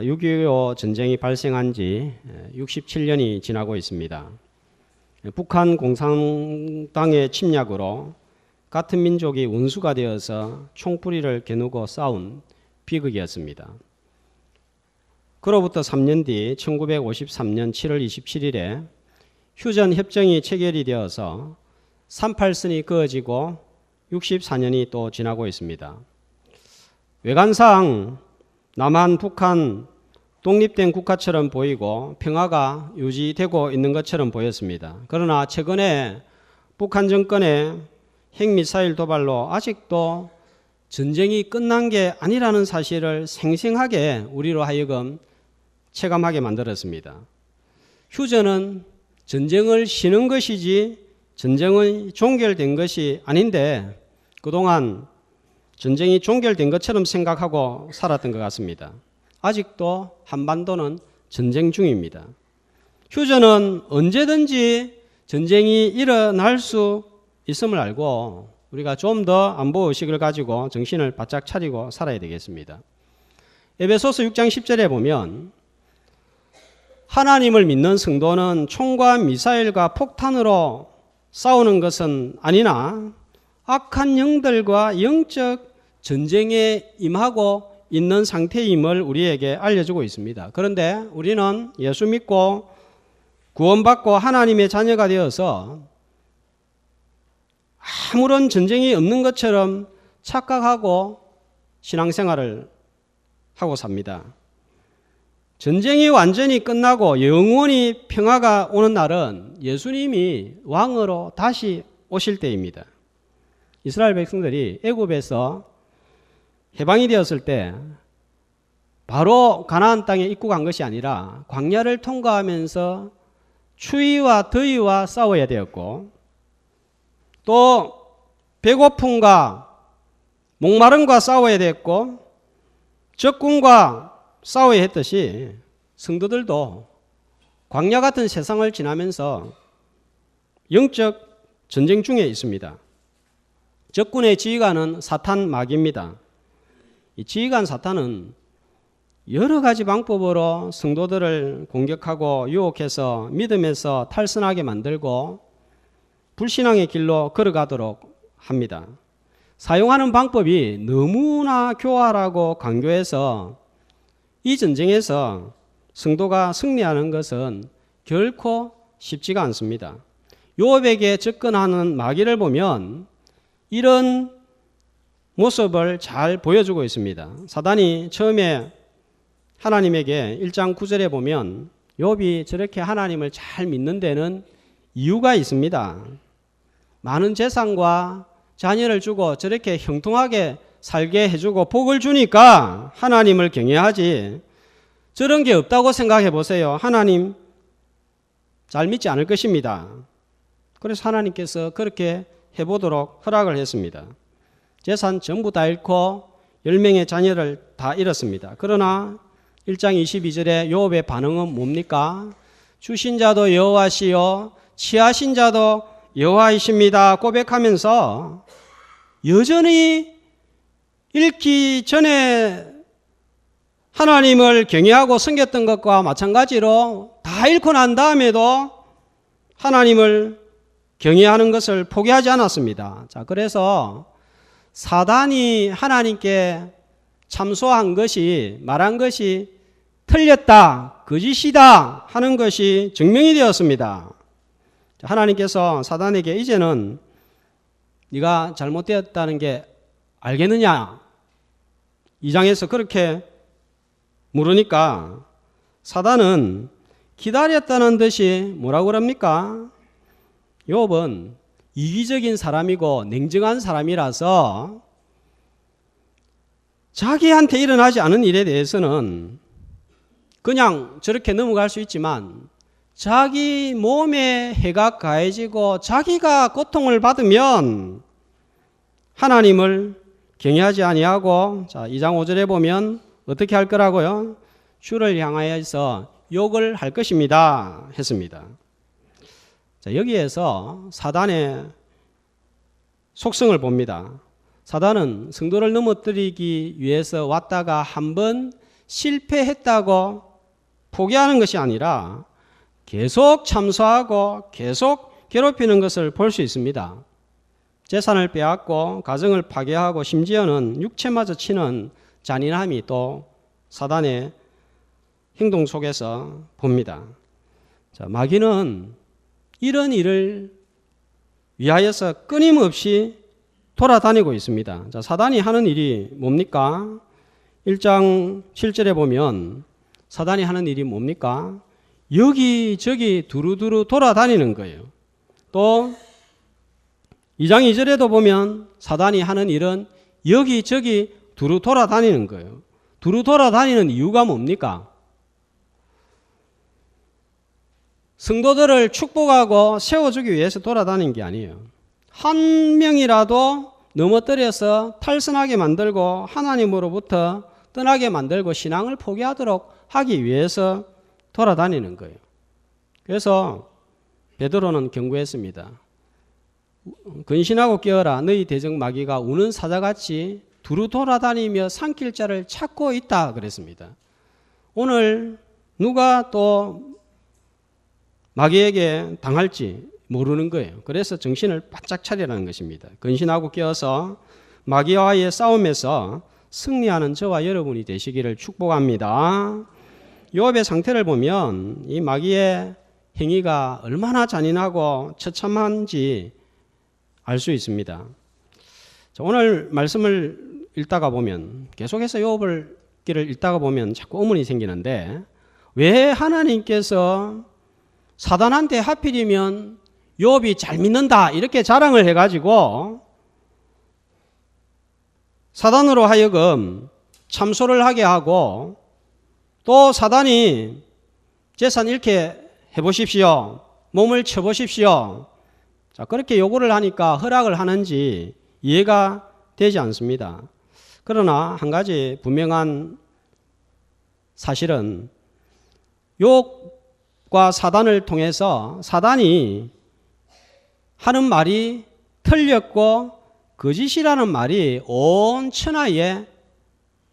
6.25 전쟁이 발생한 지 67년이 지나고 있습니다. 북한 공산당의 침략으로 같은 민족이 원수가 되어서 총뿌리를 겨누고 싸운 비극이었습니다. 그로부터 3년 뒤 1953년 7월 27일에 휴전 협정이 체결이 되어서 38선이 그어지고 64년이 또 지나고 있습니다. 외관상 남한, 북한 독립된 국가처럼 보이고 평화가 유지되고 있는 것처럼 보였습니다. 그러나 최근에 북한 정권의 핵미사일 도발로 아직도 전쟁이 끝난 게 아니라는 사실을 생생하게 우리로 하여금 체감하게 만들었습니다. 휴전은 전쟁을 쉬는 것이지 전쟁은 종결된 것이 아닌데 그동안 전쟁이 종결된 것처럼 생각하고 살았던 것 같습니다. 아직도 한반도는 전쟁 중입니다. 휴전은 언제든지 전쟁이 일어날 수 있음을 알고 우리가 좀 더 안보의식을 가지고 정신을 바짝 차리고 살아야 되겠습니다. 에베소서 6장 10절에 보면 하나님을 믿는 성도는 총과 미사일과 폭탄으로 싸우는 것은 아니나 악한 영들과 영적 전쟁에 임하고 있는 상태임을 우리에게 알려주고 있습니다. 그런데 우리는 예수 믿고 구원받고 하나님의 자녀가 되어서 아무런 전쟁이 없는 것처럼 착각하고 신앙생활을 하고 삽니다. 전쟁이 완전히 끝나고 영원히 평화가 오는 날은 예수님이 왕으로 다시 오실 때입니다. 이스라엘 백성들이 애굽에서 해방이 되었을 때 바로 가나안 땅에 입국한 것이 아니라 광야를 통과하면서 추위와 더위와 싸워야 되었고 또 배고픔과 목마름과 싸워야 되었고 적군과 싸워야 했듯이 성도들도 광야 같은 세상을 지나면서 영적 전쟁 중에 있습니다. 적군의 지휘관은 사탄 마귀입니다. 이 지휘관 사탄은 여러 가지 방법으로 성도들을 공격하고 유혹해서 믿음에서 탈선하게 만들고 불신앙의 길로 걸어가도록 합니다. 사용하는 방법이 너무나 교활하고 간교해서 이 전쟁에서 성도가 승리하는 것은 결코 쉽지가 않습니다. 요업에게 접근하는 마귀를 보면 이런 모습을 잘 보여주고 있습니다. 사단이 처음에 하나님에게 1장 9절에 보면 욥이 저렇게 하나님을 잘 믿는 데는 이유가 있습니다. 많은 재산과 자녀를 주고 저렇게 형통하게 살게 해주고 복을 주니까 하나님을 경외하지 저런 게 없다고 생각해 보세요. 하나님 잘 믿지 않을 것입니다. 그래서 하나님께서 그렇게 해보도록 허락을 했습니다. 재산 전부 다 잃고 10명의 자녀를 다 잃었습니다. 그러나 1장 22절에 욥의 반응은 뭡니까? 주신 자도 여호와시요 취하신 자도 여호와이십니다 고백하면서 여전히 잃기 전에 하나님을 경외하고 섬겼던 것과 마찬가지로 다 잃고 난 다음에도 하나님을 경외하는 것을 포기하지 않았습니다. 자, 그래서 사단이 하나님께 참소한 것이 말한 것이 틀렸다, 거짓이다 하는 것이 증명이 되었습니다. 하나님께서 사단에게 이제는 네가 잘못되었다는 게 알겠느냐? 2장에서 그렇게 물으니까 사단은 기다렸다는 듯이 뭐라고 그럽니까? 욥은 이기적인 사람이고 냉정한 사람이라서 자기한테 일어나지 않은 일에 대해서는 그냥 저렇게 넘어갈 수 있지만 자기 몸에 해가 가해지고 자기가 고통을 받으면 하나님을 경외하지 아니하고 자 2장 5절에 보면 어떻게 할 거라고요? 주를 향하여서 욕을 할 것입니다 했습니다. 자, 여기에서 사단의 속성을 봅니다. 사단은 성도를 넘어뜨리기 위해서 왔다가 한번 실패했다고 포기하는 것이 아니라 계속 참소하고 계속 괴롭히는 것을 볼 수 있습니다. 재산을 빼앗고 가정을 파괴하고 심지어는 육체마저 치는 잔인함이 또 사단의 행동 속에서 봅니다. 자, 마귀는 이런 일을 위하여서 끊임없이 돌아다니고 있습니다. 자, 사단이 하는 일이 뭡니까? 1장 7절에 보면 사단이 하는 일이 뭡니까? 여기저기 두루두루 돌아다니는 거예요. 또 2장 2절에도 보면 사단이 하는 일은 여기저기 두루 돌아다니는 거예요. 두루 돌아다니는 이유가 뭡니까? 성도들을 축복하고 세워주기 위해서 돌아다니는 게 아니에요. 한 명이라도 넘어뜨려서 탈선하게 만들고 하나님으로부터 떠나게 만들고 신앙을 포기하도록 하기 위해서 돌아다니는 거예요. 그래서 베드로는 경고했습니다. 근신하고 깨어라. 너희 대적 마귀가 우는 사자같이 두루 돌아다니며 삼킬 자를 찾고 있다 그랬습니다. 오늘 누가 또 마귀에게 당할지 모르는 거예요. 그래서 정신을 바짝 차리라는 것입니다. 근신하고 깨어서 마귀와의 싸움에서 승리하는 저와 여러분이 되시기를 축복합니다. 욥의 상태를 보면 이 마귀의 행위가 얼마나 잔인하고 처참한지 알 수 있습니다. 자, 오늘 말씀을 읽다가 보면 계속해서 욥을 길을 읽다가 보면 자꾸 의문이 생기는데 왜 하나님께서 사단한테 하필이면 욥이 잘 믿는다 이렇게 자랑을 해가지고 사단으로 하여금 참소를 하게 하고 또 사단이 재산 잃게 해보십시오. 몸을 쳐보십시오. 자, 그렇게 요구를 하니까 허락을 하는지 이해가 되지 않습니다. 그러나 한 가지 분명한 사실은 욥과 사단을 통해서 사단이 하는 말이 틀렸고 거짓이라는 말이 온 천하에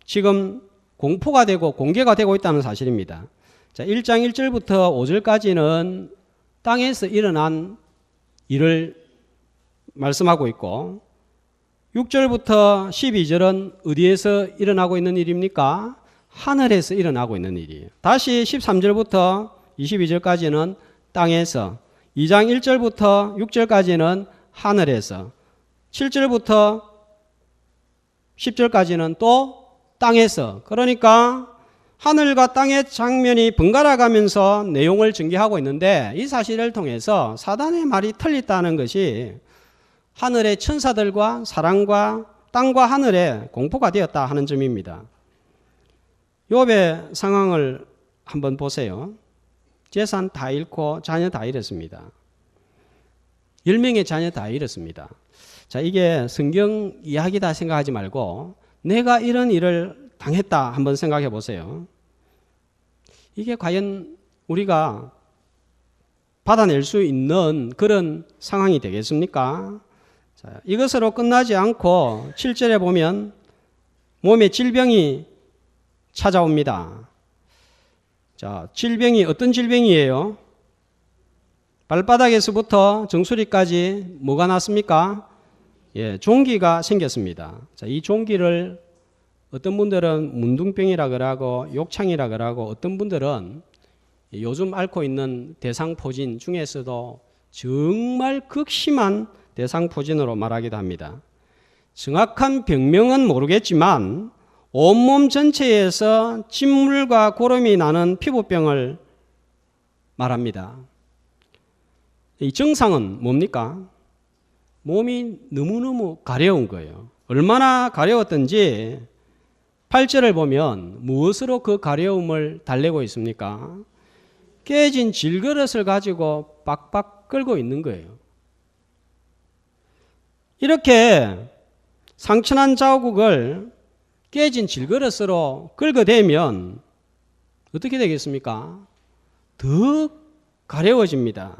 지금 공포가 되고 공개가 되고 있다는 사실입니다. 자, 1장 1절부터 5절까지는 땅에서 일어난 일을 말씀하고 있고 6절부터 12절은 어디에서 일어나고 있는 일입니까? 하늘에서 일어나고 있는 일이에요. 다시 13절부터 22절까지는 땅에서, 2장 1절부터 6절까지는 하늘에서, 7절부터 10절까지는 또 땅에서, 그러니까 하늘과 땅의 장면이 번갈아 가면서 내용을 전개하고 있는데 이 사실을 통해서 사단의 말이 틀렸다는 것이 하늘의 천사들과 사람과 땅과 하늘에 공포가 되었다 하는 점입니다. 욥의 상황을 한번 보세요. 재산 다 잃고 자녀 다 잃었습니다. 10명의 자녀 다 잃었습니다. 자, 이게 성경 이야기다 생각하지 말고 내가 이런 일을 당했다 한번 생각해 보세요. 이게 과연 우리가 받아낼 수 있는 그런 상황이 되겠습니까? 자, 이것으로 끝나지 않고 7절에 보면 몸에 질병이 찾아옵니다. 자, 질병이 어떤 질병이에요? 발바닥에서부터 정수리까지 뭐가 났습니까? 예, 종기가 생겼습니다. 자, 이 종기를 어떤 분들은 문둥병이라 그러고 욕창이라 그러고 어떤 분들은 요즘 앓고 있는 대상포진 중에서도 정말 극심한 대상포진으로 말하기도 합니다. 정확한 병명은 모르겠지만 온몸 전체에서 진물과 고름이 나는 피부병을 말합니다. 이 증상은 뭡니까? 몸이 너무너무 가려운 거예요. 얼마나 가려웠던지 8절을 보면 무엇으로 그 가려움을 달래고 있습니까? 깨진 질그릇을 가지고 빡빡 끌고 있는 거예요. 이렇게 상처난 자국을 깨진 질그릇으로 긁어대면 어떻게 되겠습니까? 더 가려워집니다.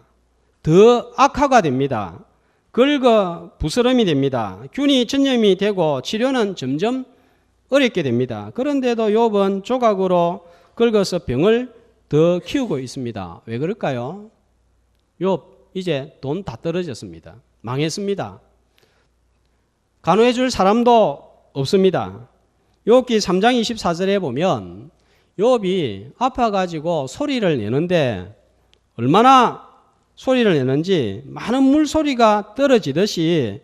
더 악화가 됩니다. 긁어 부스럼이 됩니다. 균이 전염이 되고 치료는 점점 어렵게 됩니다. 그런데도 욥은 조각으로 긁어서 병을 더 키우고 있습니다. 왜 그럴까요? 욥 이제 돈 다 떨어졌습니다. 망했습니다. 간호해 줄 사람도 없습니다. 욥기 3장 24절에 보면 욥이 아파가지고 소리를 내는데 얼마나 소리를 내는지 많은 물소리가 떨어지듯이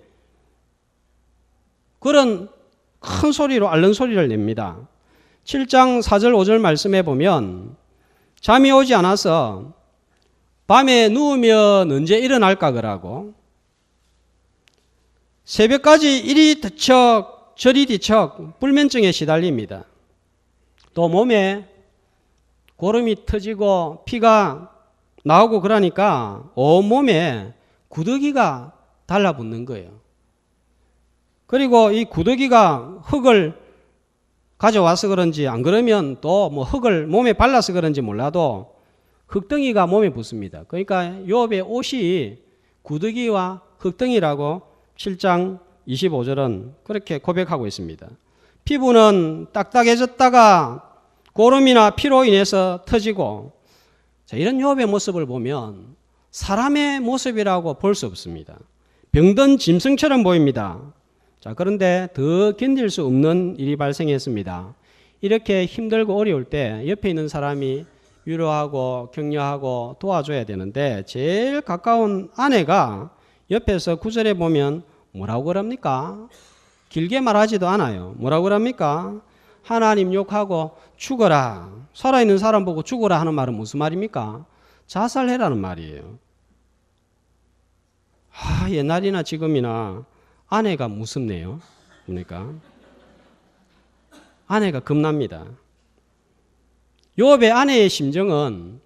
그런 큰 소리로 앓는 소리를 냅니다. 7장 4절 5절 말씀해 보면 잠이 오지 않아서 밤에 누우면 언제 일어날까 그러고 새벽까지 이리 뒤척 저리 뒤척 불면증에 시달립니다. 또 몸에 고름이 터지고 피가 나오고 그러니까 온몸에 구더기가 달라붙는 거예요. 그리고 이 구더기가 흙을 가져와서 그런지 안 그러면 또 뭐 흙을 몸에 발라서 그런지 몰라도 흙덩이가 몸에 붙습니다. 그러니까 욥의 옷이 구더기와 흙덩이라고 7장 25절은 그렇게 고백하고 있습니다. 피부는 딱딱해졌다가 고름이나 피로 인해서 터지고 자, 이런 욥의 모습을 보면 사람의 모습이라고 볼 수 없습니다. 병든 짐승처럼 보입니다. 자, 그런데 더 견딜 수 없는 일이 발생했습니다. 이렇게 힘들고 어려울 때 옆에 있는 사람이 위로하고 격려하고 도와줘야 되는데 제일 가까운 아내가 옆에서 9절에 보면 뭐라고 그럽니까? 길게 말하지도 않아요. 뭐라고 그럽니까? 하나님 욕하고 죽어라. 살아있는 사람 보고 죽어라 하는 말은 무슨 말입니까? 자살해라는 말이에요. 옛날이나 지금이나 아내가 무섭네요. 그러니까 아내가 겁납니다. 욥의 아내의 심정은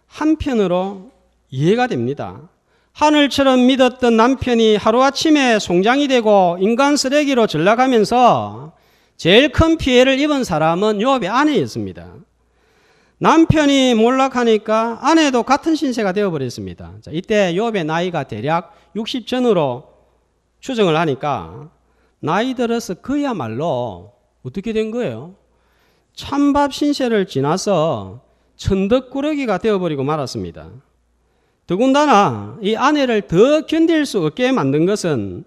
한편으로 이해가 됩니다. 하늘처럼 믿었던 남편이 하루아침에 송장이 되고 인간 쓰레기로 전락하면서 제일 큰 피해를 입은 사람은 욥의 아내였습니다. 남편이 몰락하니까 아내도 같은 신세가 되어버렸습니다. 자, 이때 욥의 나이가 대략 60 전으로 추정을 하니까 나이 들어서 그야말로 어떻게 된 거예요? 찬밥 신세를 지나서 천덕꾸러기가 되어버리고 말았습니다. 더군다나 이 아내를 더 견딜 수 없게 만든 것은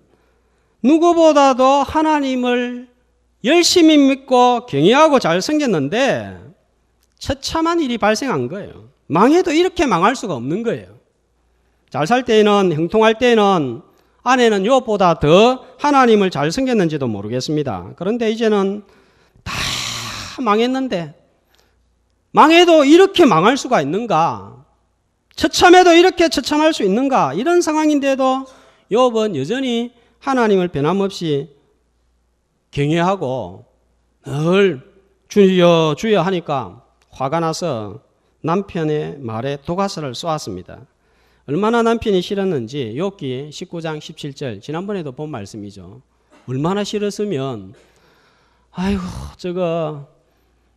누구보다도 하나님을 열심히 믿고 경외하고 잘 생겼는데 처참한 일이 발생한 거예요. 망해도 이렇게 망할 수가 없는 거예요. 잘 살 때에는 형통할 때에는 아내는 욥보다 더 하나님을 잘 생겼는지도 모르겠습니다. 그런데 이제는 다 망했는데 망해도 이렇게 망할 수가 있는가? 처참해도 이렇게 처참할 수 있는가? 이런 상황인데도 욥은 여전히 하나님을 변함없이 경외하고 늘 주여 주여 하니까 화가 나서 남편의 말에 독가스를 쏘았습니다. 얼마나 남편이 싫었는지 욥기 19장 17절 지난번에도 본 말씀이죠. 얼마나 싫었으면 아이고 저거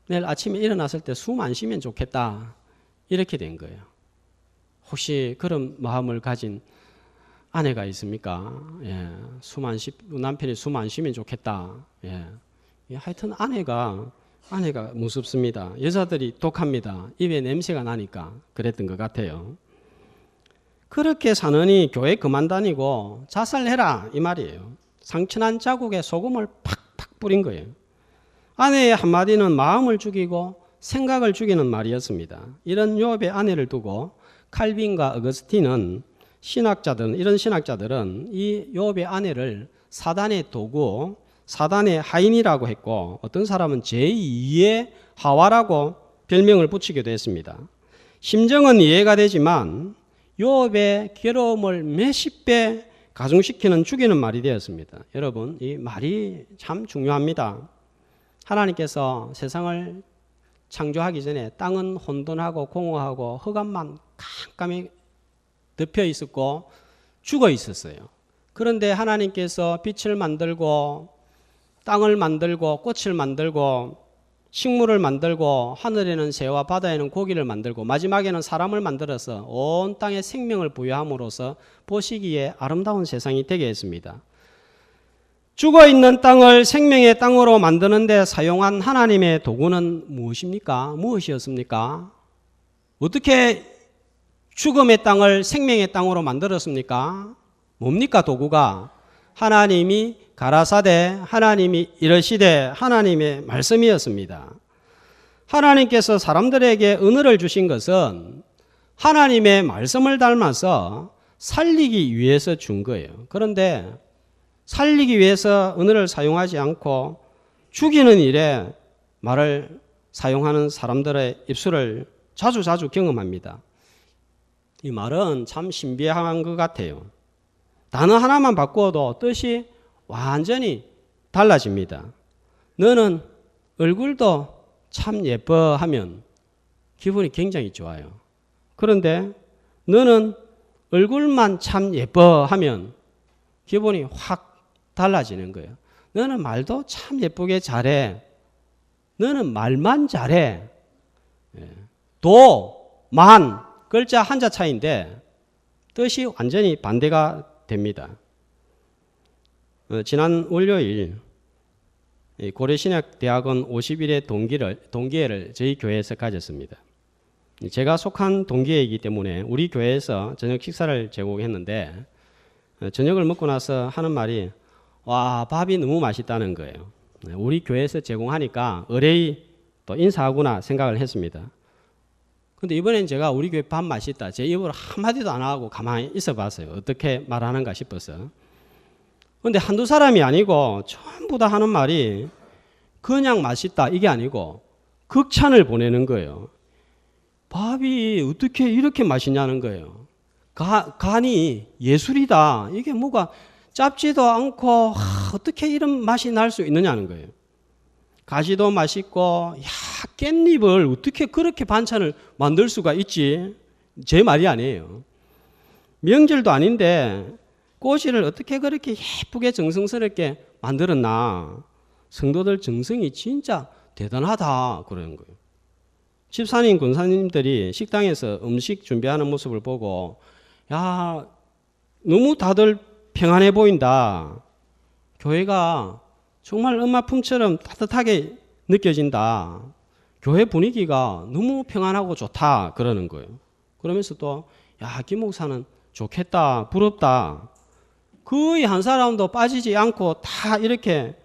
내일 아침에 일어났을 때 숨 안 쉬면 좋겠다 이렇게 된 거예요. 혹시 그런 마음을 가진 아내가 있습니까? 예, 남편이 숨 안 쉬면 좋겠다. 예, 하여튼 아내가 무섭습니다. 여자들이 독합니다. 입에 냄새가 나니까 그랬던 것 같아요. 그렇게 사느니 교회 그만 다니고 자살해라 이 말이에요. 상처난 자국에 소금을 팍팍 뿌린 거예요. 아내의 한마디는 마음을 죽이고 생각을 죽이는 말이었습니다. 이런 욥의 아내를 두고 칼빈과 어거스틴은 이런 신학자들은 이 욥의 아내를 사단의 도구, 사단의 하인이라고 했고 어떤 사람은 제2의 하와라고 별명을 붙이기도 했습니다. 심정은 이해가 되지만 욥의 괴로움을 몇십 배 가중시키는 죽이는 말이 되었습니다. 여러분 이 말이 참 중요합니다. 하나님께서 세상을 창조하기 전에 땅은 혼돈하고 공허하고 흑암만 깜깜이 덮여 있었고 죽어 있었어요. 그런데 하나님께서 빛을 만들고 땅을 만들고 꽃을 만들고 식물을 만들고 하늘에는 새와 바다에는 고기를 만들고 마지막에는 사람을 만들어서 온 땅에 생명을 부여함으로써 보시기에 아름다운 세상이 되게 했습니다. 죽어있는 땅을 생명의 땅으로 만드는 데 사용한 하나님의 도구는 무엇입니까? 무엇이었습니까? 어떻게 죽음의 땅을 생명의 땅으로 만들었습니까? 뭡니까 도구가? 하나님이 가라사대, 하나님이 이르시되 하나님의 말씀이었습니다. 하나님께서 사람들에게 은혜를 주신 것은 하나님의 말씀을 닮아서 살리기 위해서 준 거예요. 그런데 살리기 위해서 은혜를 사용하지 않고 죽이는 일에 말을 사용하는 사람들의 입술을 자주 경험합니다. 이 말은 참 신비한 것 같아요. 단어 하나만 바꾸어도 뜻이 완전히 달라집니다. 너는 얼굴도 참 예뻐 하면 기분이 굉장히 좋아요. 그런데 너는 얼굴만 참 예뻐 하면 기분이 확 달라지는 거예요. 너는 말도 참 예쁘게 잘해. 너는 말만 잘해. 도, 만, 글자 한자 차이인데 뜻이 완전히 반대가 됩니다. 지난 월요일 고려신약대학원 50일의 동기회를 저희 교회에서 가졌습니다. 제가 속한 동기회이기 때문에 우리 교회에서 저녁 식사를 제공했는데 저녁을 먹고 나서 하는 말이 와, 밥이 너무 맛있다는 거예요. 우리 교회에서 제공하니까 의뢰이 또 인사하구나 생각을 했습니다. 근데 이번엔 제가 우리 교회 밥 맛있다 제 입으로 한마디도 안 하고 가만히 있어 봤어요. 어떻게 말하는가 싶어서. 근데 한두 사람이 아니고 전부 다 하는 말이 그냥 맛있다 이게 아니고 극찬을 보내는 거예요. 밥이 어떻게 이렇게 맛있냐는 거예요. 간이 예술이다. 이게 뭐가 짭지도 않고 어떻게 이런 맛이 날 수 있느냐는 거예요. 가지도 맛있고 야 깻잎을 어떻게 그렇게 반찬을 만들 수가 있지? 제 말이 아니에요. 명절도 아닌데 꼬시를 어떻게 그렇게 예쁘게 정성스럽게 만들었나? 성도들 정성이 진짜 대단하다 그러는 거예요. 집사님, 권사님들이 식당에서 음식 준비하는 모습을 보고 야 너무 다들 평안해 보인다. 교회가 정말 엄마품처럼 따뜻하게 느껴진다. 교회 분위기가 너무 평안하고 좋다 그러는 거예요. 그러면서 또 야, 김 목사는 좋겠다, 부럽다. 거의 한 사람도 빠지지 않고 다 이렇게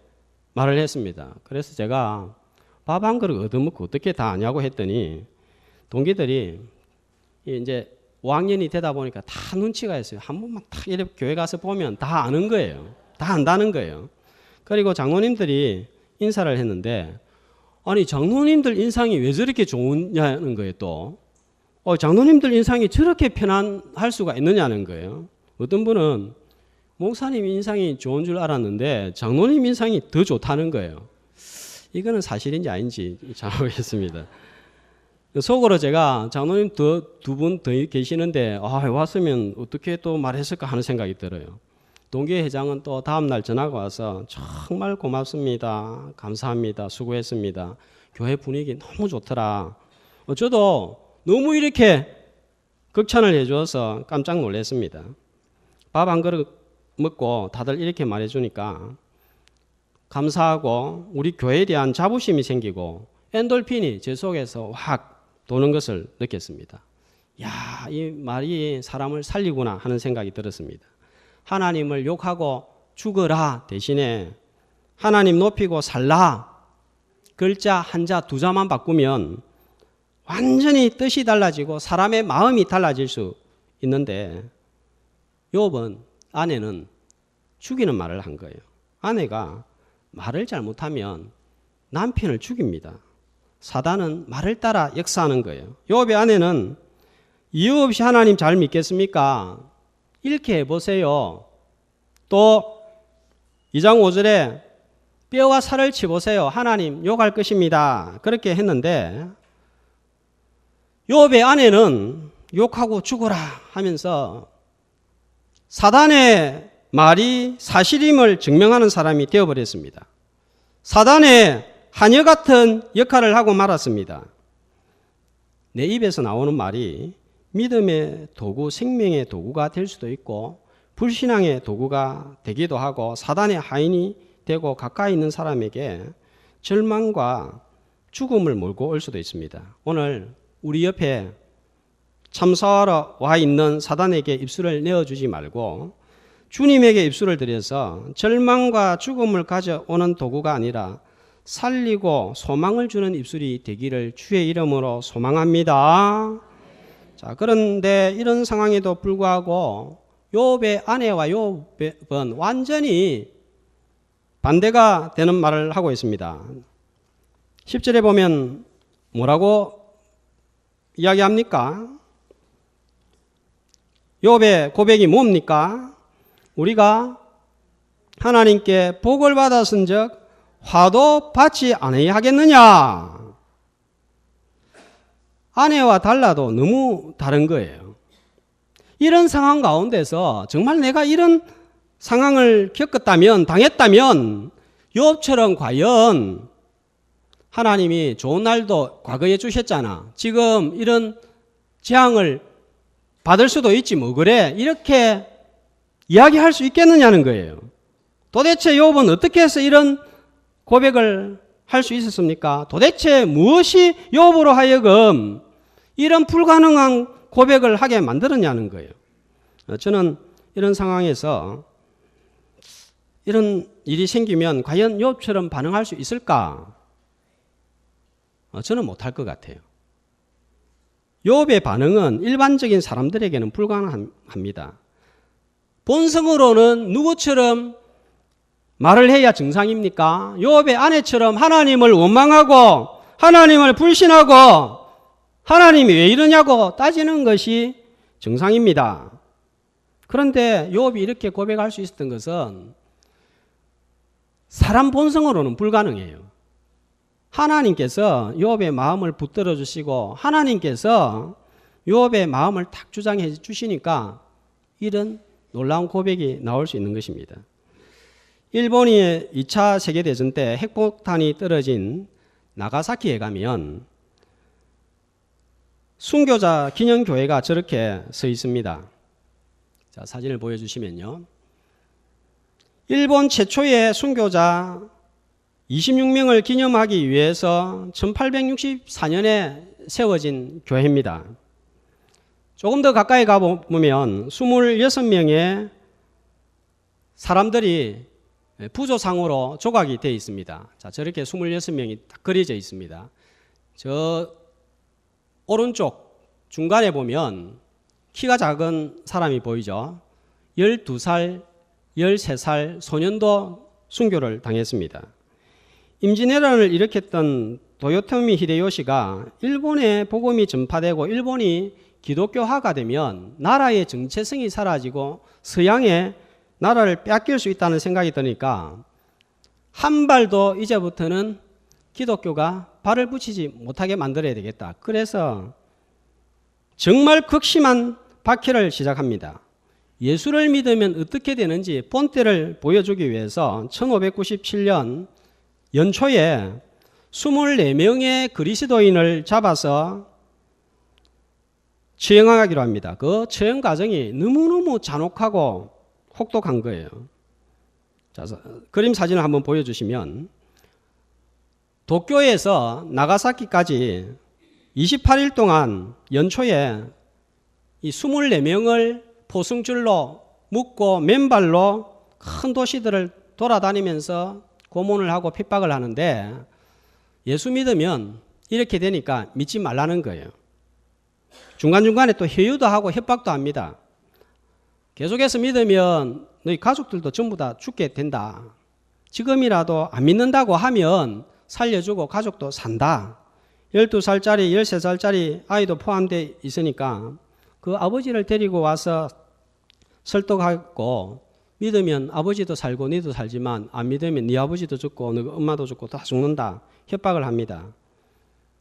말을 했습니다. 그래서 제가 밥 한 그릇 얻어먹고 어떻게 다 아냐고 했더니 동기들이 이제 5학년이 되다 보니까 다 눈치가 있어요. 한 번만 딱 이렇게 교회 가서 보면 다 아는 거예요. 다 안다는 거예요. 그리고 장로님들이 인사를 했는데 아니 장로님들 인상이 왜 저렇게 좋냐는 거예요. 또 장로님들 인상이 저렇게 편안할 수가 있느냐는 거예요. 어떤 분은 목사님 인상이 좋은 줄 알았는데 장로님 인상이 더 좋다는 거예요. 이거는 사실인지 아닌지 잘 모르겠습니다. 속으로 제가 장로님 두 분 더 계시는데 왔으면 어떻게 또 말했을까 하는 생각이 들어요. 동기회 회장은 또 다음날 전화가 와서 정말 고맙습니다. 감사합니다. 수고했습니다. 교회 분위기 너무 좋더라. 저도 너무 이렇게 극찬을 해줘서 깜짝 놀랐습니다. 밥 한 그릇 먹고 다들 이렇게 말해주니까 감사하고 우리 교회에 대한 자부심이 생기고 엔돌핀이 제 속에서 확 도는 것을 느꼈습니다. 야, 이 말이 사람을 살리구나 하는 생각이 들었습니다. 하나님을 욕하고 죽어라 대신에 하나님 높이고 살라 글자 한자 두 자만 바꾸면 완전히 뜻이 달라지고 사람의 마음이 달라질 수 있는데 욥은 아내는 죽이는 말을 한 거예요. 아내가 말을 잘못하면 남편을 죽입니다. 사단은 말을 따라 역사하는 거예요. 욥의 아내는 이유 없이 하나님 잘 믿겠습니까? 이렇게 해보세요. 또 2장 5절에 뼈와 살을 치보세요. 하나님 욕할 것입니다. 그렇게 했는데 욥의 아내는 욕하고 죽어라 하면서 사단의 말이 사실임을 증명하는 사람이 되어버렸습니다. 사단의 하녀 같은 역할을 하고 말았습니다. 내 입에서 나오는 말이 믿음의 도구, 생명의 도구가 될 수도 있고 불신앙의 도구가 되기도 하고 사단의 하인이 되고 가까이 있는 사람에게 절망과 죽음을 몰고 올 수도 있습니다. 오늘 우리 옆에 참사하러 와 있는 사단에게 입술을 내어주지 말고 주님에게 입술을 들여서 절망과 죽음을 가져오는 도구가 아니라 살리고 소망을 주는 입술이 되기를 주의 이름으로 소망합니다. 자, 그런데 이런 상황에도 불구하고 욥의 아내와 욥은 완전히 반대가 되는 말을 하고 있습니다. 10절에 보면 뭐라고 이야기합니까? 욥의 고백이 뭡니까? 우리가 하나님께 복을 받았은즉 화도 받지 않아야 하겠느냐? 아내와 달라도 너무 다른 거예요. 이런 상황 가운데서 정말 내가 이런 상황을 겪었다면, 당했다면 욥처럼 과연 하나님이 좋은 날도 과거에 주셨잖아. 지금 이런 재앙을 받을 수도 있지 뭐 그래. 이렇게 이야기할 수 있겠느냐는 거예요. 도대체 욥은 어떻게 해서 이런 고백을 할 수 있었습니까? 도대체 무엇이 욥으로 하여금 이런 불가능한 고백을 하게 만들었냐는 거예요. 저는 이런 상황에서 이런 일이 생기면 과연 욥처럼 반응할 수 있을까? 저는 못할 것 같아요. 욥의 반응은 일반적인 사람들에게는 불가능합니다. 본성으로는 누구처럼 말을 해야 정상입니까? 욥의 아내처럼 하나님을 원망하고 하나님을 불신하고 하나님이 왜 이러냐고 따지는 것이 정상입니다. 그런데 욥이 이렇게 고백할 수 있었던 것은 사람 본성으로는 불가능해요. 하나님께서 욥의 마음을 붙들어 주시고 하나님께서 욥의 마음을 탁 주장해 주시니까 이런 놀라운 고백이 나올 수 있는 것입니다. 일본이 2차 세계대전 때 핵폭탄이 떨어진 나가사키에 가면 순교자 기념교회가 저렇게 서 있습니다. 자, 사진을 보여주시면요. 일본 최초의 순교자 26명을 기념하기 위해서 1864년에 세워진 교회입니다. 조금 더 가까이 가보면 26명의 사람들이 부조상으로 조각이 되어 있습니다. 자, 저렇게 26명이 딱 그려져 있습니다. 저 오른쪽 중간에 보면 키가 작은 사람이 보이죠. 12살, 13살 소년도 순교를 당했습니다. 임진왜란을 일으켰던 도요토미 히데요시가 일본에 복음이 전파되고 일본이 기독교화가 되면 나라의 정체성이 사라지고 서양의 나라를 빼앗길 수 있다는 생각이 드니까 한 발도 이제부터는 기독교가 발을 붙이지 못하게 만들어야 되겠다. 그래서 정말 극심한 박해를 시작합니다. 예수를 믿으면 어떻게 되는지 본때를 보여주기 위해서 1597년 연초에 24명의 그리스도인을 잡아서 처형하기로 합니다. 그 처형 과정이 너무너무 잔혹하고 혹독한 거예요. 자, 그림 사진을 한번 보여주시면 도쿄에서 나가사키까지 28일 동안 연초에 이 24명을 포승줄로 묶고 맨발로 큰 도시들을 돌아다니면서 고문을 하고 핍박을 하는데 예수 믿으면 이렇게 되니까 믿지 말라는 거예요. 중간중간에 또 회유도 하고 협박도 합니다. 계속해서 믿으면 너희 가족들도 전부 다 죽게 된다. 지금이라도 안 믿는다고 하면 살려주고 가족도 산다. 12살짜리, 13살짜리 아이도 포함되어 있으니까 그 아버지를 데리고 와서 설득하고 믿으면 아버지도 살고 너도 살지만 안 믿으면 네 아버지도 죽고 너 엄마도 죽고 다 죽는다. 협박을 합니다.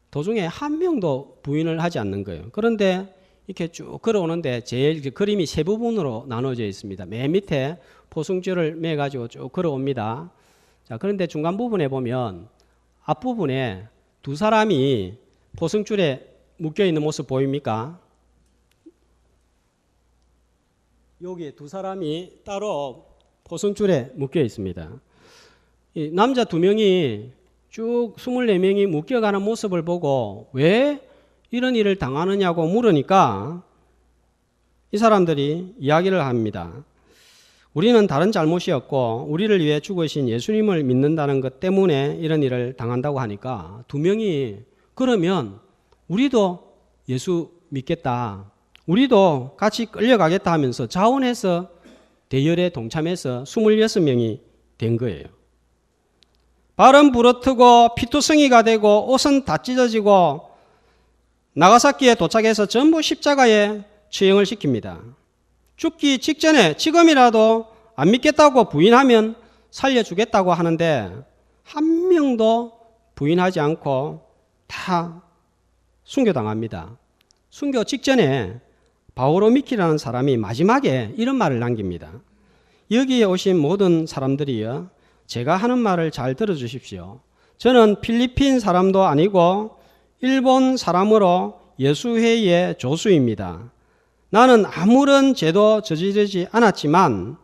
도중에 한 명도 부인을 하지 않는 거예요. 그런데 이렇게 쭉 걸어오는데 제일 그림이 세 부분으로 나눠져 있습니다. 맨 밑에 포승줄을 매가지고 쭉 걸어옵니다. 자, 그런데 중간 부분에 보면 앞부분에 두 사람이 포승줄에 묶여 있는 모습 보입니까? 여기 두 사람이 따로 포승줄에 묶여 있습니다. 이 남자 2명이 쭉 24명이 묶여가는 모습을 보고 왜 이런 일을 당하느냐고 물으니까 이 사람들이 이야기를 합니다. 우리는 다른 잘못이었고 우리를 위해 죽으신 예수님을 믿는다는 것 때문에 이런 일을 당한다고 하니까 2명이 그러면 우리도 예수 믿겠다. 우리도 같이 끌려가겠다 하면서 자원해서 대열에 동참해서 26명이 된 거예요. 발은 부러뜨고 피투성이가 되고 옷은 다 찢어지고 나가사키에 도착해서 전부 십자가에 처형을 시킵니다. 죽기 직전에 지금이라도 안 믿겠다고 부인하면 살려주겠다고 하는데 한 명도 부인하지 않고 다 순교당합니다. 순교 직전에 바오로미키라는 사람이 마지막에 이런 말을 남깁니다. 여기에 오신 모든 사람들이요, 제가 하는 말을 잘 들어주십시오. 저는 필리핀 사람도 아니고 일본 사람으로 예수회의 조수입니다. 나는 아무런 죄도 저지르지 않았지만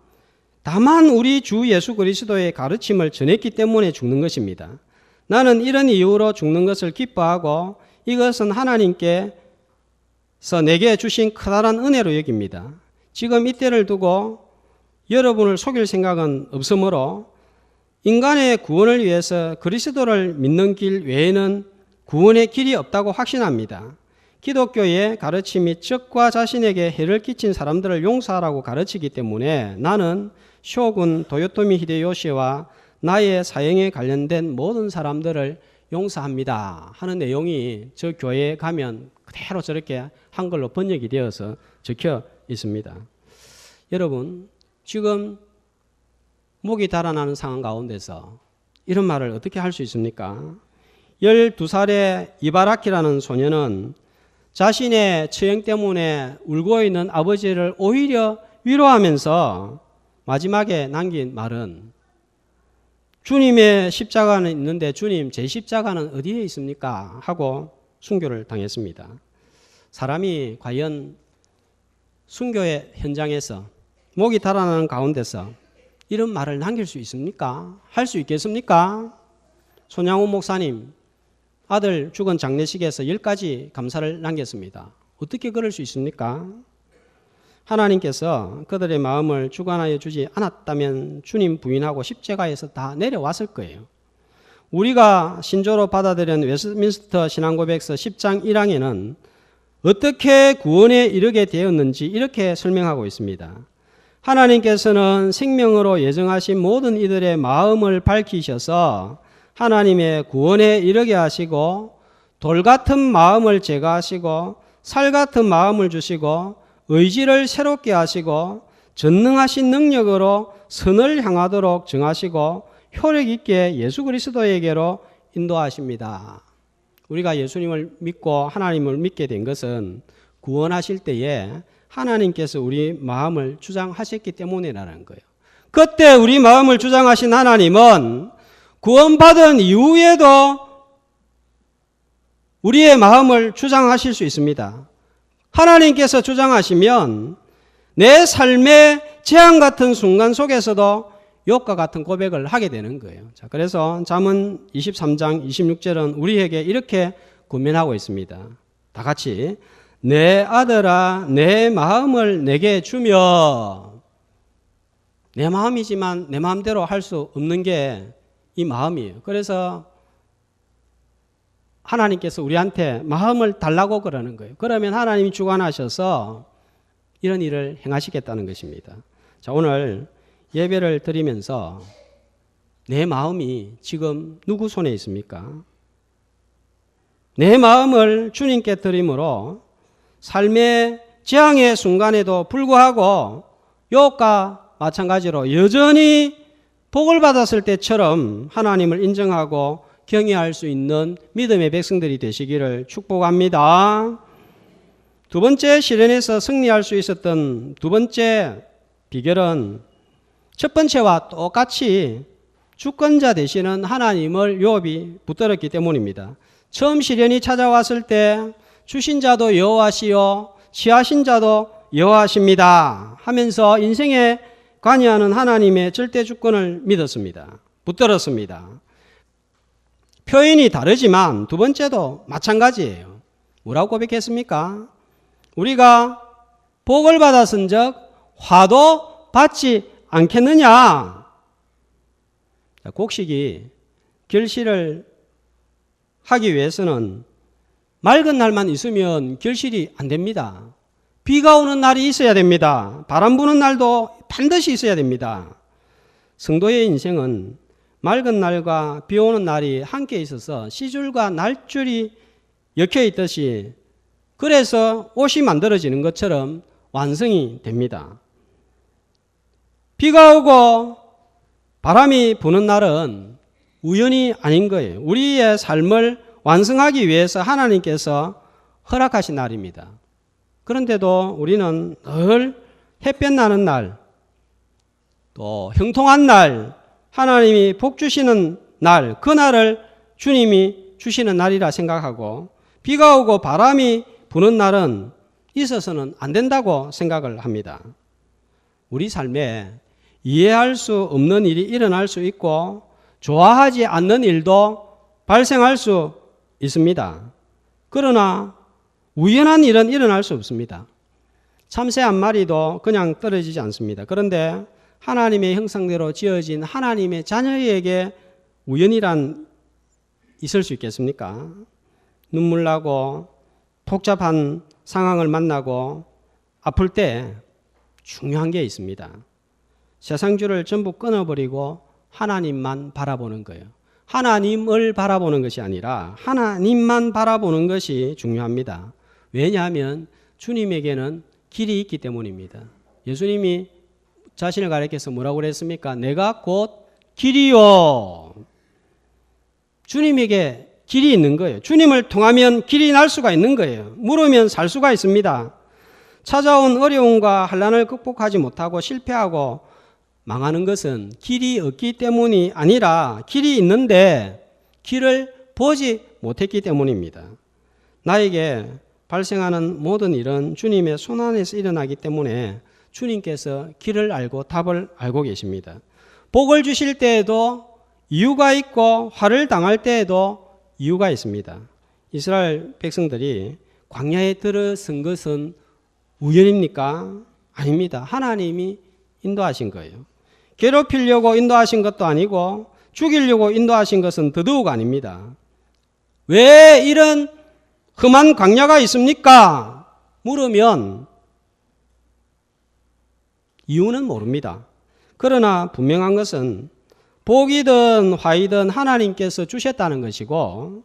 다만 우리 주 예수 그리스도의 가르침을 전했기 때문에 죽는 것입니다. 나는 이런 이유로 죽는 것을 기뻐하고 이것은 하나님께서 내게 주신 커다란 은혜로 여깁니다. 지금 이때를 두고 여러분을 속일 생각은 없으므로 인간의 구원을 위해서 그리스도를 믿는 길 외에는 구원의 길이 없다고 확신합니다. 기독교의 가르침이 적과 자신에게 해를 끼친 사람들을 용서하라고 가르치기 때문에 나는 쇼군 도요토미 히데요시와 나의 사형에 관련된 모든 사람들을 용서합니다 하는 내용이 저 교회에 가면 그대로 저렇게 한글로 번역이 되어서 적혀 있습니다. 여러분, 지금 목이 달아나는 상황 가운데서 이런 말을 어떻게 할 수 있습니까? 12살의 이바라키라는 소녀는 자신의 처형 때문에 울고 있는 아버지를 오히려 위로하면서 마지막에 남긴 말은 주님의 십자가는 있는데 주님 제 십자가는 어디에 있습니까? 하고 순교를 당했습니다. 사람이 과연 순교의 현장에서 목이 달아나는 가운데서 이런 말을 남길 수 있습니까? 할 수 있겠습니까? 손양호 목사님 아들 죽은 장례식에서 10가지 감사를 남겼습니다. 어떻게 그럴 수 있습니까? 하나님께서 그들의 마음을 주관하여 주지 않았다면 주님 부인하고 십자가에서 다 내려왔을 거예요. 우리가 신조로 받아들인 웨스트민스터 신앙고백서 10장 1항에는 어떻게 구원에 이르게 되었는지 이렇게 설명하고 있습니다. 하나님께서는 생명으로 예정하신 모든 이들의 마음을 밝히셔서 하나님의 구원에 이르게 하시고 돌 같은 마음을 제거하시고 살 같은 마음을 주시고 의지를 새롭게 하시고 전능하신 능력으로 선을 향하도록 정하시고 효력 있게 예수 그리스도에게로 인도하십니다. 우리가 예수님을 믿고 하나님을 믿게 된 것은 구원하실 때에 하나님께서 우리 마음을 주장하셨기 때문이라는 거예요. 그때 우리 마음을 주장하신 하나님은 구원받은 이후에도 우리의 마음을 주장하실 수 있습니다. 하나님께서 주장하시면 내 삶의 재앙 같은 순간 속에서도 욕과 같은 고백을 하게 되는 거예요. 자, 그래서 잠언 23장 26절은 우리에게 이렇게 권면하고 있습니다. 다 같이 내 아들아 내 마음을 내게 주며, 내 마음이지만 내 마음대로 할 수 없는 게 이 마음이에요. 그래서 하나님께서 우리한테 마음을 달라고 그러는 거예요. 그러면 하나님이 주관하셔서 이런 일을 행하시겠다는 것입니다. 자, 오늘 예배를 드리면서 내 마음이 지금 누구 손에 있습니까? 내 마음을 주님께 드림으로 삶의 재앙의 순간에도 불구하고 욥과 마찬가지로 여전히 복을 받았을 때처럼 하나님을 인정하고 경외할 수 있는 믿음의 백성들이 되시기를 축복합니다. 두 번째 시련에서 승리할 수 있었던 두 번째 비결은 첫 번째와 똑같이 주권자 되시는 하나님을 욥이 붙들었기 때문입니다. 처음 시련이 찾아왔을 때 주신 자도 여호와시요 취하신 자도 여호와십니다 하면서 인생에 관여하는 하나님의 절대 주권을 믿었습니다. 붙들었습니다. 표현이 다르지만 두 번째도 마찬가지예요. 뭐라고 고백했습니까? 우리가 복을 받았은즉 화도 받지 않겠느냐? 곡식이 결실을 하기 위해서는 맑은 날만 있으면 결실이 안 됩니다. 비가 오는 날이 있어야 됩니다. 바람 부는 날도 반드시 있어야 됩니다. 성도의 인생은 맑은 날과 비 오는 날이 함께 있어서 시줄과 날줄이 엮여 있듯이 그래서 옷이 만들어지는 것처럼 완성이 됩니다. 비가 오고 바람이 부는 날은 우연이 아닌 거예요. 우리의 삶을 완성하기 위해서 하나님께서 허락하신 날입니다. 그런데도 우리는 늘 햇볕 나는 날, 또 형통한 날, 하나님이 복 주시는 날, 그 날을 주님이 주시는 날이라 생각하고 비가 오고 바람이 부는 날은 있어서는 안 된다고 생각을 합니다. 우리 삶에 이해할 수 없는 일이 일어날 수 있고 좋아하지 않는 일도 발생할 수 있습니다. 그러나 우연한 일은 일어날 수 없습니다. 참새 한 마리도 그냥 떨어지지 않습니다. 그런데 하나님의 형상대로 지어진 하나님의 자녀에게 우연이란 있을 수 있겠습니까? 눈물 나고 복잡한 상황을 만나고 아플 때 중요한 게 있습니다. 세상줄을 전부 끊어버리고 하나님만 바라보는 거예요. 하나님을 바라보는 것이 아니라 하나님만 바라보는 것이 중요합니다. 왜냐하면 주님에게는 길이 있기 때문입니다. 예수님이 자신을 가리켜서 뭐라고 그랬습니까? 내가 곧 길이요. 주님에게 길이 있는 거예요. 주님을 통하면 길이 날 수가 있는 거예요. 물으면 살 수가 있습니다. 찾아온 어려움과 환난을 극복하지 못하고 실패하고 망하는 것은 길이 없기 때문이 아니라 길이 있는데 길을 보지 못했기 때문입니다. 나에게 발생하는 모든 일은 주님의 손안에서 일어나기 때문에 주님께서 길을 알고 답을 알고 계십니다. 복을 주실 때에도 이유가 있고 화를 당할 때에도 이유가 있습니다. 이스라엘 백성들이 광야에 들어선 것은 우연입니까? 아닙니다. 하나님이 인도하신 거예요. 괴롭히려고 인도하신 것도 아니고 죽이려고 인도하신 것은 더더욱 아닙니다. 왜 이런 험한 광야가 있습니까? 물으면 이유는 모릅니다. 그러나 분명한 것은 복이든 화이든 하나님께서 주셨다는 것이고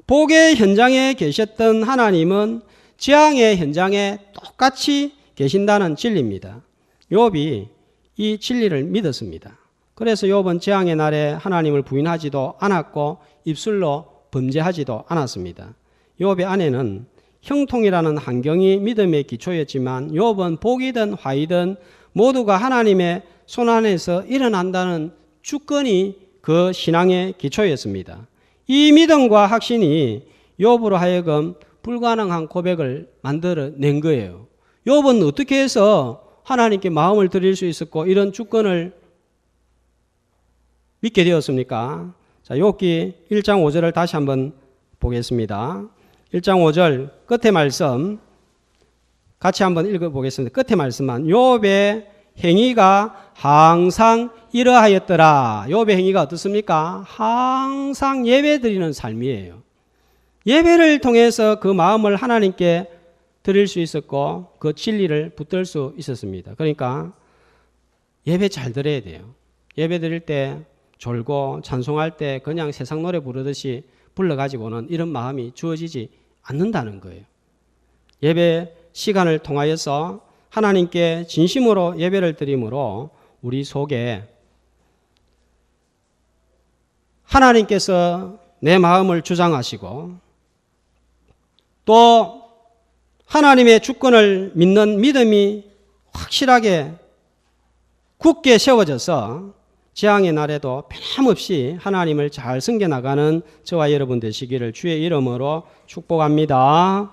복의 현장에 계셨던 하나님은 재앙의 현장에 똑같이 계신다는 진리입니다. 욥이 이 진리를 믿었습니다. 그래서 욥은 재앙의 날에 하나님을 부인하지도 않았고 입술로 범죄하지도 않았습니다. 욥의 아내는 형통이라는 환경이 믿음의 기초였지만 욥은 복이든 화이든 모두가 하나님의 손안에서 일어난다는 주권이 그 신앙의 기초였습니다. 이 믿음과 확신이 욥으로 하여금 불가능한 고백을 만들어낸 거예요. 욥은 어떻게 해서 하나님께 마음을 드릴 수 있었고 이런 주권을 믿게 되었습니까? 자, 욥기 1장 5절을 다시 한번 보겠습니다. 1장 5절 끝에 말씀 같이 한번 읽어보겠습니다. 끝에 말씀만 욥의 행위가 항상 이러하였더라. 욥의 행위가 어떻습니까? 항상 예배드리는 삶이에요. 예배를 통해서 그 마음을 하나님께 드릴 수 있었고 그 진리를 붙들 수 있었습니다. 그러니까 예배 잘 드려야 돼요. 예배 드릴 때 졸고 찬송할 때 그냥 세상 노래 부르듯이 불러가지고는 이런 마음이 주어지지 않는다는 거예요. 예배 시간을 통하여서 하나님께 진심으로 예배를 드림으로 우리 속에 하나님께서 내 마음을 주장하시고 또 하나님의 주권을 믿는 믿음이 확실하게 굳게 세워져서 재앙의 날에도 변함없이 하나님을 잘 섬겨나가는 저와 여러분 되시기를 주의 이름으로 축복합니다.